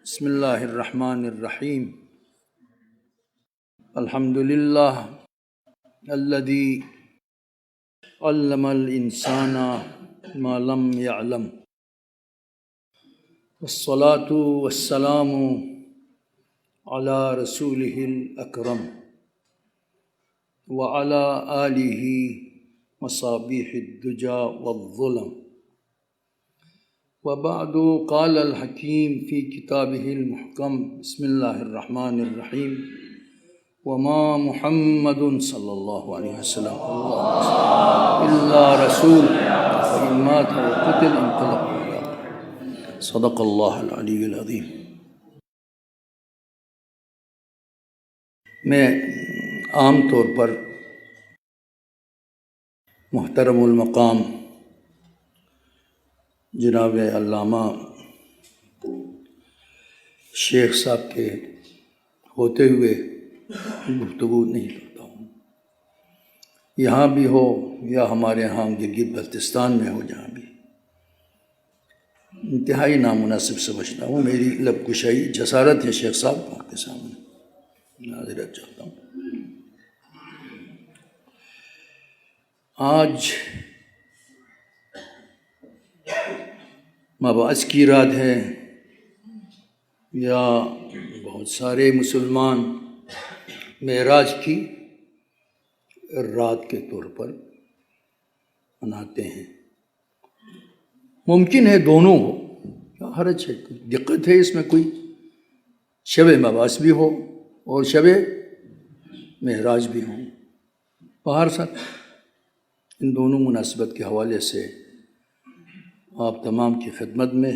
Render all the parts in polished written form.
بسم اللہ الرحمن الرحیم الحمد للہ الذی علم الانسان ما لم يعلم والصلاة والسلام علی رسولہ الاکرم وعلی آلہ مصابیح الدجى والظلم وبعد قال الحکیم فی کتابہ المحکم بسم اللہ الرحمن الرحیم وما محمد صلی اللہ علیہ وسلم الا رسول فإن مات أو قتل انقلب على عقبیہ صدق اللہ العلی العظیم۔ میں عام طور پر محترم المقام جناب علامہ شیخ صاحب کے ہوتے ہوئے گفتگو نہیں کرتا ہوں، یہاں بھی ہو یا ہمارے ہاں گلگت بلتستان میں ہو، جہاں بھی انتہائی نامناسب سمجھتا ہوں۔ میری لب کشائی جسارت ہے شیخ صاحب آپ کے سامنے معذرت چاہتا ہوں۔ آج مبعث کی رات ہے یا بہت سارے مسلمان معراج کی رات کے طور پر مناتے ہیں۔ ممکن ہے دونوں ہو، کیا حرج ہے، کوئی دقت ہے اس میں؟ کوئی شب مبعث بھی ہو اور شب معراج بھی ہوں۔ باہر ساتھ ان دونوں مناسبت کے حوالے سے آپ تمام کی خدمت میں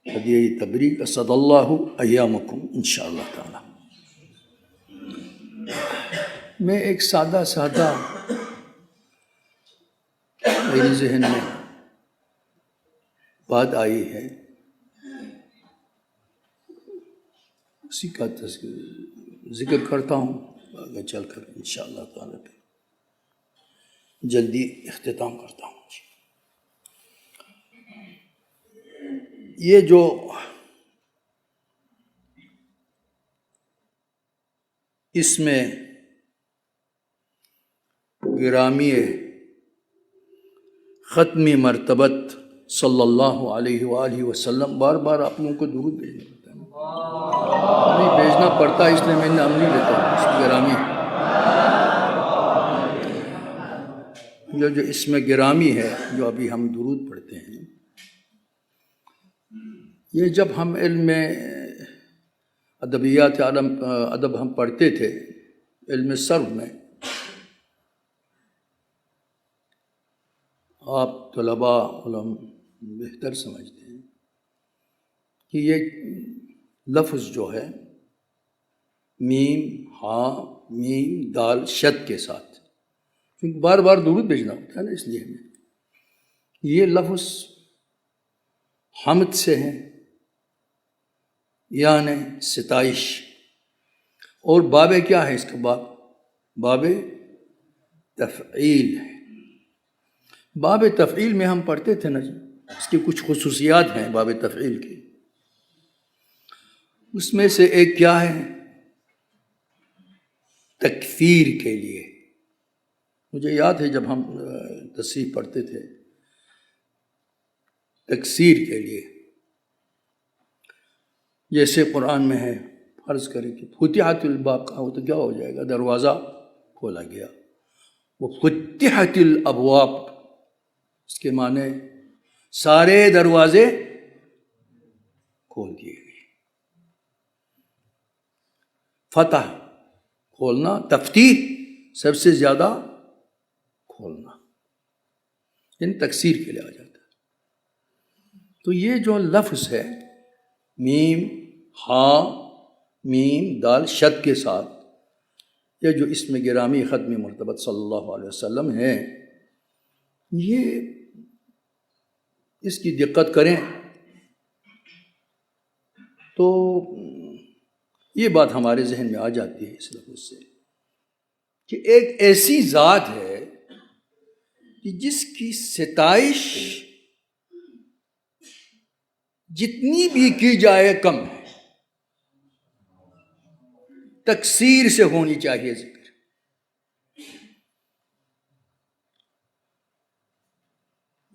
ہدیہ تبریک اسعد اللہ ایامکم انشاءاللہ تعالی۔ میں ایک سادہ میری ذہن میں بات آئی ہے، اسی کا ذکر کرتا ہوں، آگے چل کر انشاءاللہ تعالی پہ جلدی اختتام کرتا ہوں۔ یہ جو اس میں گرامی ختمی مرتبت صلی اللہ علیہ وآلہ وسلم، بار بار آپ لوگوں کو درود بھیجنا پڑتا ہے، نہیں بھیجنا پڑتا اس لیے میں نام نہیں لیتا اس کی گرامی۔ جو اس میں گرامی ہے، جو ابھی ہم درود پڑھتے ہیں، یہ جب ہم علم ادبیات ادب ہم پڑھتے تھے، علم صرف میں، آپ طلباء علم بہتر سمجھتے ہیں کہ یہ لفظ جو ہے میم ہا میم دال شد کے ساتھ، کیونکہ بار بار درود بھیجنا ہوتا ہے نا، اس لیے ہمیں یہ لفظ حمد سے ہے، یعنی ستائش، اور باب کیا ہے اس کا؟ باب تفعیل ہے۔ باب تفعیل میں ہم پڑھتے تھے نا جی، اس کی کچھ خصوصیات ہیں باب تفعیل کی، اس میں سے ایک کیا ہے؟ تکثیر کے لیے۔ مجھے یاد ہے جب ہم تصحیح پڑھتے تھے، تکثیر کے لیے، جیسے قرآن میں ہے، فرض کریں کہ فتحت الباب کا ہو تو کیا ہو جائے گا؟ دروازہ کھولا گیا۔ وہ فتحت الابواب، اس کے معنی سارے دروازے کھول دیے گئے۔ فتح کھولنا، تفتیح سب سے زیادہ کھولنا، یعنی تکثیر کے لیے آ جاتا ہے۔ تو یہ جو لفظ ہے میم ہا میم دال شد کے ساتھ، یہ جو اس میں گرامی ختم مرتبت صلی اللہ علیہ وسلم ہے، یہ اس کی دقت کریں تو یہ بات ہمارے ذہن میں آ جاتی ہے اس لفظ سے کہ ایک ایسی ذات ہے کہ جس کی ستائش جتنی بھی کی جائے کم ہے، تکثیر سے ہونی چاہیے ذکر۔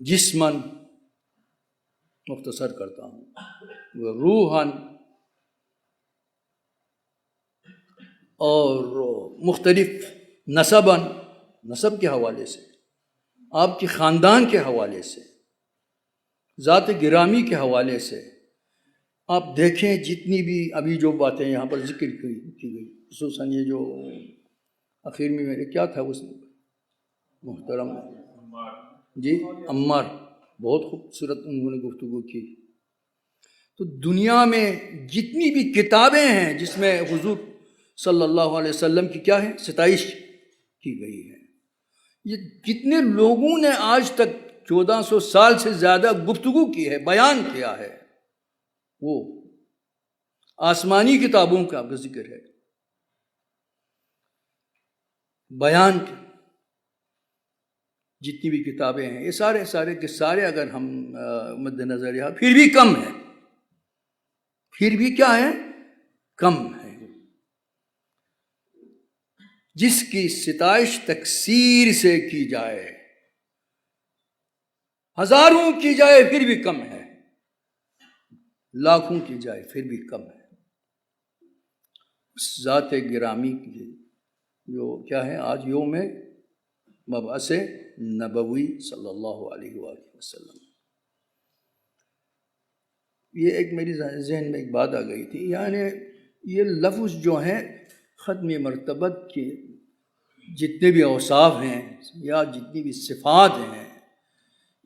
جسمن مختصر کرتا ہوں، روحن اور مختلف نسبن، نسب کے حوالے سے، آپ کے خاندان کے حوالے سے، ذات گرامی کے حوالے سے۔ آپ دیکھیں جتنی بھی ابھی جو باتیں یہاں پر ذکر کی گئی، خصوصاً یہ جو آخر میں میرے کیا تھا اس محترم جی عمار، بہت خوبصورت انہوں نے گفتگو کی۔ تو دنیا میں جتنی بھی کتابیں ہیں جس میں حضور صلی اللہ علیہ وسلم کی کیا ہے ستائش کی گئی ہے، یہ کتنے لوگوں نے آج تک 1400 سال سے زیادہ گفتگو کی ہے، بیان کیا ہے، وہ آسمانی کتابوں کا ذکر ہے، بیان کی جتنی بھی کتابیں ہیں، یہ سارے کے سارے اگر ہم مد نظر یہاں پھر بھی کم ہے، پھر بھی کیا ہے کم ہے۔ جس کی ستائش تکثیر سے کی جائے، ہزاروں کی جائے پھر بھی کم ہے، لاکھوں کی جائے پھر بھی کم ہے۔ اس ذات گرامی کی جو کیا ہے آج یوم مبعث نبوی صلی اللہ علیہ وآلہ وسلم، یہ ایک میری ذہن میں ایک بات آ گئی تھی، یعنی یہ لفظ جو ہیں ختم مرتبت کے جتنے بھی اوصاف ہیں یا جتنی بھی صفات ہیں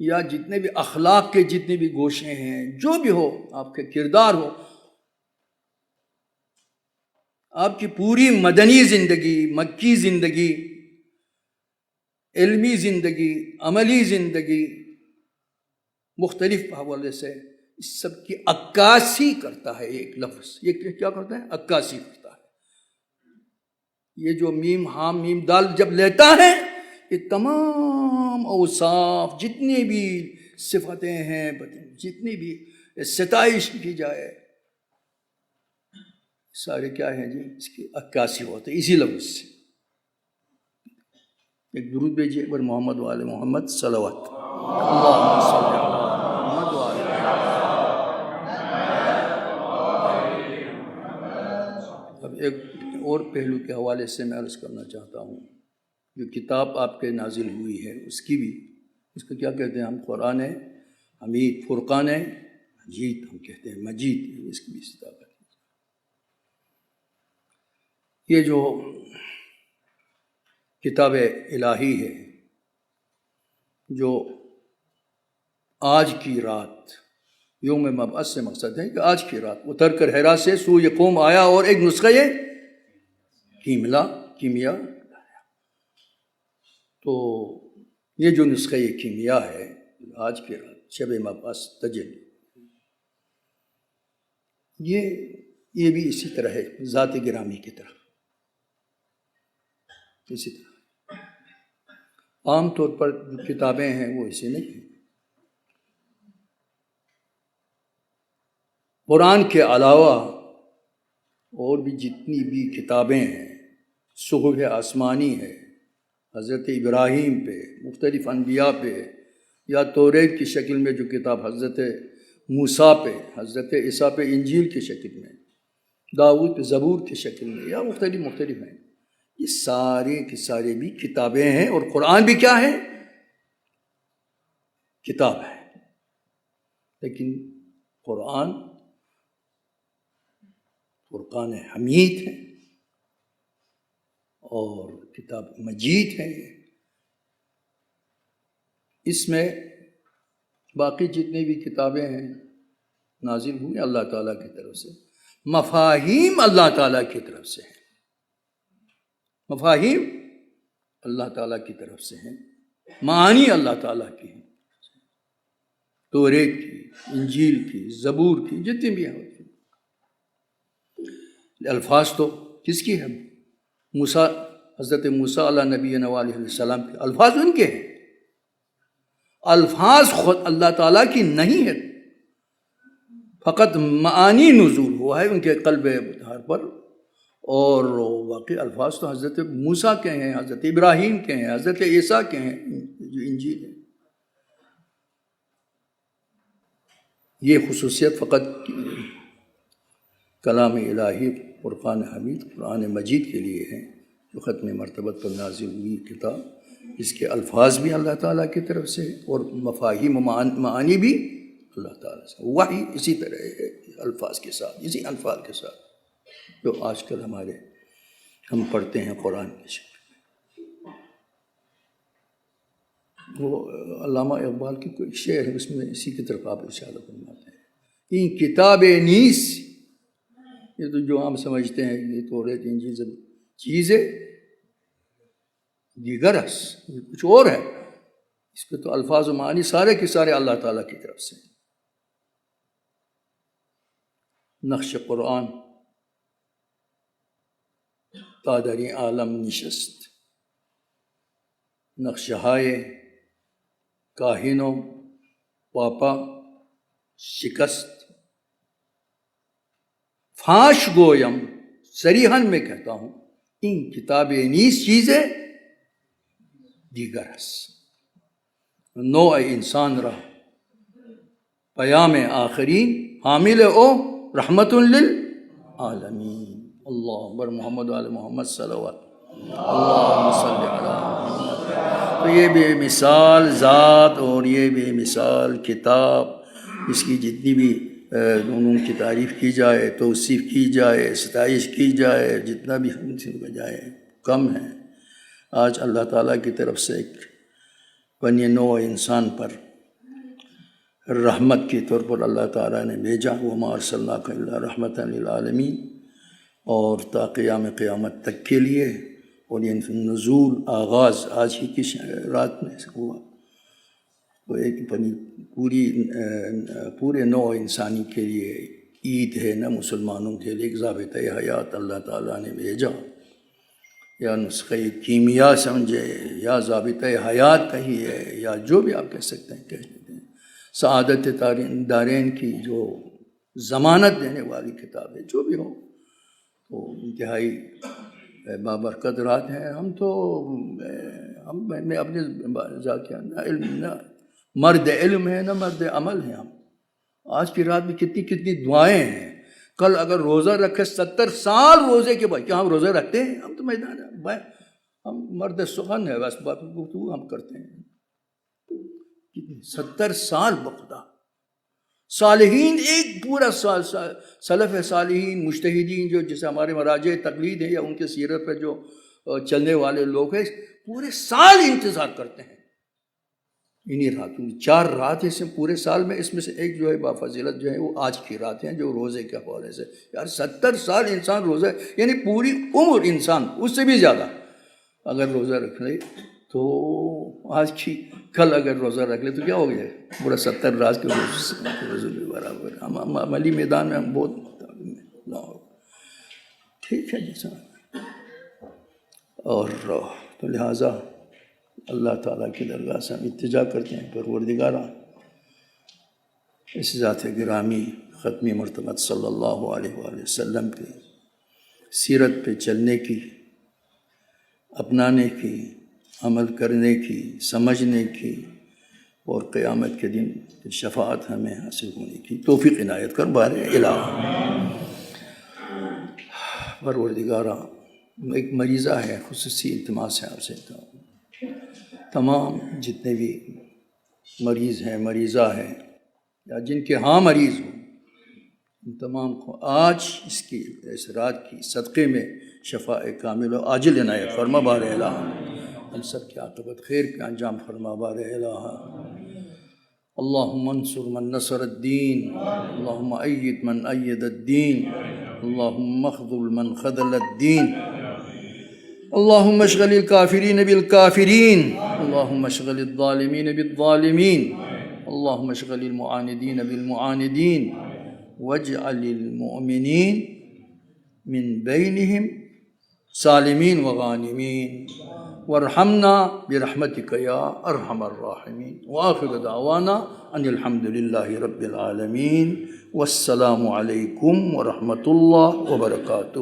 یا جتنے بھی اخلاق کے جتنے بھی گوشے ہیں، جو بھی ہو آپ کے کردار ہو، آپ کی پوری مدنی زندگی، مکی زندگی، علمی زندگی، عملی زندگی، مختلف حوالے سے اس سب کی عکاسی کرتا ہے ایک لفظ۔ یہ کیا کرتا ہے؟ عکاسی کرتا ہے۔ یہ جو میم ہام میم دال جب لیتا ہے، یہ تمام اوصاف جتنی بھی صفتیں ہیں، جتنی بھی ستائش کی جائے، سارے کیا ہیں جی اس کی عکاسی ہوتے ہیں اسی لفظ سے۔ ایک درود بھیجیے پر محمد وآل محمد صلوات اللہم صلی علی محمد وآل محمد۔ اب ایک اور پہلو کے حوالے سے میں عرض کرنا چاہتا ہوں، جو کتاب آپ کے نازل ہوئی ہے اس کی بھی، اس کو کیا کہتے ہیں ہم؟ قرآن حمید، فرقان مجید ہم کہتے ہیں، مجید، اس کی بھی کتاب ہے۔ یہ جو کتاب الہی ہے، جو آج کی رات یوم مبعث سے مقصد ہے کہ آج کی رات اتر کر حرا سے سوئے قوم آیا اور ایک نسخہ کیمیا لایا۔ تو یہ جو نسخہ کیمیا ہے آج کی رات شب مبعث تجلی، یہ بھی اسی طرح ہے، ذات گرامی کی طرح اسی طرح۔ عام طور پر جو کتابیں ہیں وہ ایسے نہیں ہیں۔ قرآن کے علاوہ اور بھی جتنی بھی کتابیں ہیں، صحف آسمانی ہے، حضرت ابراہیم پہ، مختلف انبیاء پہ، یا توریت کی شکل میں جو کتاب حضرت موسیٰ پہ، حضرت عیسیٰ پہ انجیل کی شکل میں، داؤد پہ زبور کی شکل میں، یا مختلف ہیں، یہ سارے کے سارے بھی کتابیں ہیں، اور قرآن بھی کیا ہے؟ کتاب ہے۔ لیکن قرآن فرقان حمید ہے اور کتاب مجید ہے۔ اس میں باقی جتنی بھی کتابیں ہیں نازل ہوئی اللہ تعالیٰ کی طرف سے، مفاہیم اللہ تعالیٰ کی طرف سے ہیں، مفاہیم اللہ تعالیٰ کی طرف سے ہیں، معانی اللہ تعالیٰ کی ہیں، توریت کی، انجیل کی، زبور کی، جتنی بھی ہیں۔ الفاظ تو کس کی ہے؟ موسیٰ، حضرت موسیٰ علیہ نبی علیہ السلام کے الفاظ ان کے ہیں، الفاظ خود اللہ تعالیٰ کی نہیں ہے۔ فقط معانی نزول ہوا ہے ان کے قلب مطہر پر، اور باقی الفاظ تو حضرت موسیٰ کے ہیں، حضرت ابراہیم کے ہیں، حضرت عیسیٰ کے ہیں جو انجیل ہے۔ یہ خصوصیت فقط کلام الہی فرقان حمید قرآن مجید کے لیے ہے، جو ختم مرتبت پر نازل ہوئی کتاب، اس کے الفاظ بھی اللہ تعالیٰ کی طرف سے اور مفاہیم و معانی بھی اللہ تعالیٰ سے۔ وحی اسی طرح ہے، الفاظ کے ساتھ، اسی الفاظ کے ساتھ جو آج کل ہم پڑھتے ہیں قرآن کی شکل میں۔ وہ علامہ اقبال کی کوئی شعر ہے، اس میں اسی کی طرف آپ اشارہ فرماتے ہیں، این کتاب نیس، یہ تو جو ہم سمجھتے ہیں یہ توریت انجیل سب چیزیں دیگر است، یہ کچھ اور ہے، اس پہ تو الفاظ و معنی سارے کے سارے اللہ تعالیٰ کی طرف سے۔ نقش قرآن تا در این عالم نشست، نقش های کاہن و پاپا شکست، فاش گویم صریحاً میں کہتا ہوں، این کتاب نیز چیزیں دیگر است، نوع انسان را پیام آخرین حامل او رحمت للعالمین۔ اللہ بر محمد علی محمد صلوات اللہم صلی علی محمد۔ تو یہ بے مثال ذات اور یہ بے مثال کتاب، اس کی جتنی بھی علوم کی تعریف کی جائے، توصیف کی جائے، ستائش کی جائے، جتنا بھی ہم سے بجائے کم ہے۔ آج اللہ تعالیٰ کی طرف سے ایک بنی نوع انسان پر رحمت کے طور پر اللہ تعالیٰ نے بھیجا، وما ارسلناک الا رحمۃ للعالمین، اور تا قیام قیامت تک کے لیے۔ اور یہ نزول آغاز آج ہی کی رات میں ہوا، وہ ایک پورے نوع انسانی کے لیے عید ہے، نہ مسلمانوں کے لیے ایک ضابطۂ حیات اللہ تعالیٰ نے بھیجا، یا نسخہ کیمیا سمجھے، یا ضابطۂ حیات کہیے، یا جو بھی آپ کہہ سکتے ہیں کہہ دیتے ہیں۔ سعادت دارین کی جو ضمانت دینے والی کتاب ہے، جو بھی ہو، تو انتہائی بابرکت رات ہیں۔ میں اپنے ذاتیہ نہ مرد علم ہے نہ مرد عمل ہیں۔ ہم آج کی رات میں کتنی دعائیں ہیں۔ کل اگر روزہ رکھے 70 سال روزے کے بعد، کیا ہم روزہ رکھتے ہیں؟ ہم تو میدان ہیں، ہم مرد سخن ہے، بس بات گفتگو ہم کرتے ہیں۔ 70 سال بخدا صالحین، ایک پورا سال، سلف صالحین مجتہدین جو جیسے ہمارے مراجع تقلید ہیں یا ان کے سیرت پر جو چلنے والے لوگ ہیں، پورے سال انتظار کرتے ہیں انہی راتوں میں۔ 4 رات ہیں پورے سال میں، اس میں سے ایک جو ہے بافضیلت جو ہے وہ آج کی رات ہیں جو روزے کے حوالے سے۔ یار 70 سال انسان روزہ، یعنی پوری عمر انسان، اس سے بھی زیادہ اگر روزہ رکھ لے تو آج کی، کل اگر روزہ رکھ لے تو کیا ہو گیا؟ پورا 70 رات کے روزے بھی برابر۔ ہم عملی میدان میں ہم بہت ٹھیک ہے جیسا، اور تو لہٰذا اللہ تعالیٰ کی درگاہ سے ہم التجا کرتے ہیں، پروردگارا اس ذات گرامی ختمی مرتبت صلی اللہ علیہ وآلہ وسلم کی سیرت پہ چلنے کی، اپنانے کی، عمل کرنے کی، سمجھنے کی، اور قیامت کے دن شفاعت ہمیں حاصل ہونے کی توفیق عنایت کر بار الہ۔ پروردگارا ایک مریضہ ہے، خصوصی التماس ہے آپ سے، تمام جتنے بھی مریض ہیں، مریضہ ہیں، یا جن کے ہاں مریض ہوں، ان تمام کو آج اس رات کی صدقے میں شفاء کامل و عاجل عنایت فرما بار الہ۔ ہم سب کی عاقبت خیر کے انجام فرما بار الہ۔ اللہم انصر من نصر الدین، اللہم اید من اید الدین، اللہم اخذل من خذل الدین، اللہم اشغل الکافرین بالکافرین، اللہم اشغل الظالمین بالظالمین، اللہم اشغل المعاندین بالمعاندین، واجعل المؤمنین من بینہم سالمین و غانمین وارحمنا برحمتک یا ارحم الراحمین وآخر دعوانا ان الحمد للہ رب العالمین والسلام علیکم ورحمۃ اللہ وبرکاتہ.